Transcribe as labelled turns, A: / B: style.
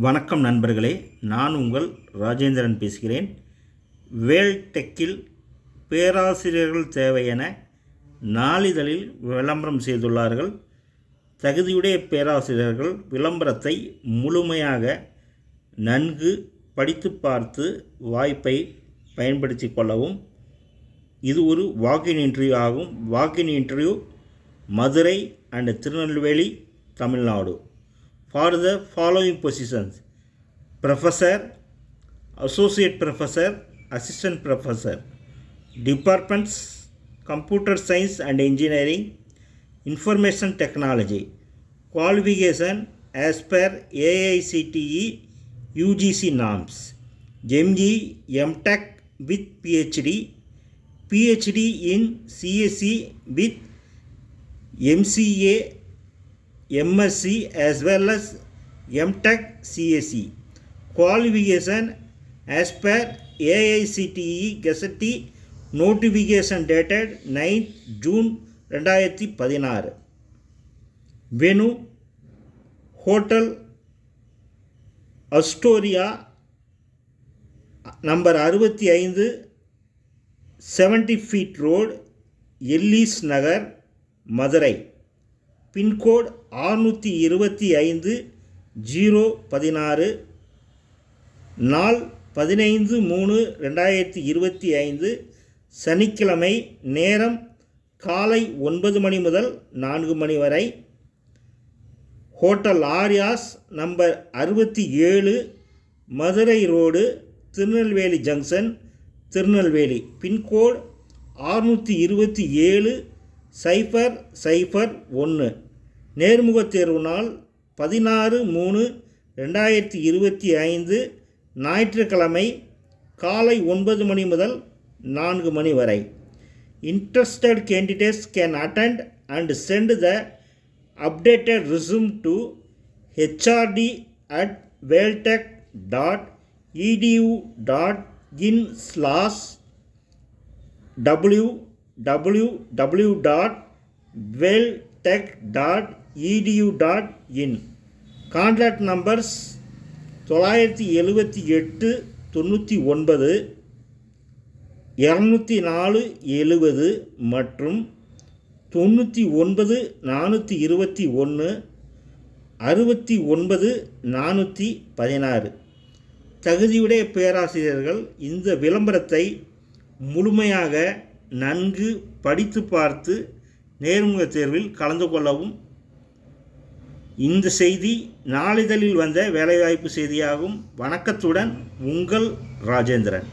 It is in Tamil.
A: வணக்கம் நண்பர்களே, நான் உங்கள் ராஜேந்திரன் பேசுகிறேன். வேல்டெக்கில் பேராசிரியர்கள் தேவை என நாளிதழில் விளம்பரம் செய்துள்ளார்கள். தகுதியுடைய பேராசிரியர்கள் விளம்பரத்தை முழுமையாக நன்கு படித்து பார்த்து வாய்ப்பை பயன்படுத்தி கொள்ளவும். இது ஒரு வாக்கின் இன்டர்வியூ ஆகும். Walk-in interview Madurai and Tirunelveli, Tamil Nadu. For the following positions: Professor, Associate Professor, Assistant Professor. Departments: Computer Science and Engineering, Information Technology. Qualification as per AICTE UGC norms. ME, MTech with PhD, PhD in CSE with MCA, MSc as well as MTech CSE. Qualification as per AICTE Gazette notification dated 9th June 2016. Venue: Hotel Astoria, number 65, 70 feet road, Ellis Nagar, Madurai. Pincode 625-016. நாள் 15/3/2025, சனிக்கிழமை. நேரம் காலை 9 மணி முதல் 4 மணி வரை. Hotel Aryas, number 67, Madurai road, Tirunelveli junction, Tirunelveli. Pincode 627-001. நேர்முகத் தேர்வு நாள் 16/3/2025, ஞாயிற்றுக்கிழமை, காலை 9 மணி முதல் 4 மணி வரை. Interested candidates can attend and send the updated resume to hrd@veltech.edu.in. Contact numbers 978 99 204 70 மற்றும் 99 421 69 416. தகுதியுடைய பேராசிரியர்கள் இந்த விளம்பரத்தை முழுமையாக நன்கு படித்து பார்த்து நேர்முகத் தேர்வில் கலந்து கொள்ளவும். இந்த செய்தி நாளிதழில் வந்த வேலைவாய்ப்பு செய்தியாகும். வணக்கத்துடன், உங்கள் ராஜேந்திரன்.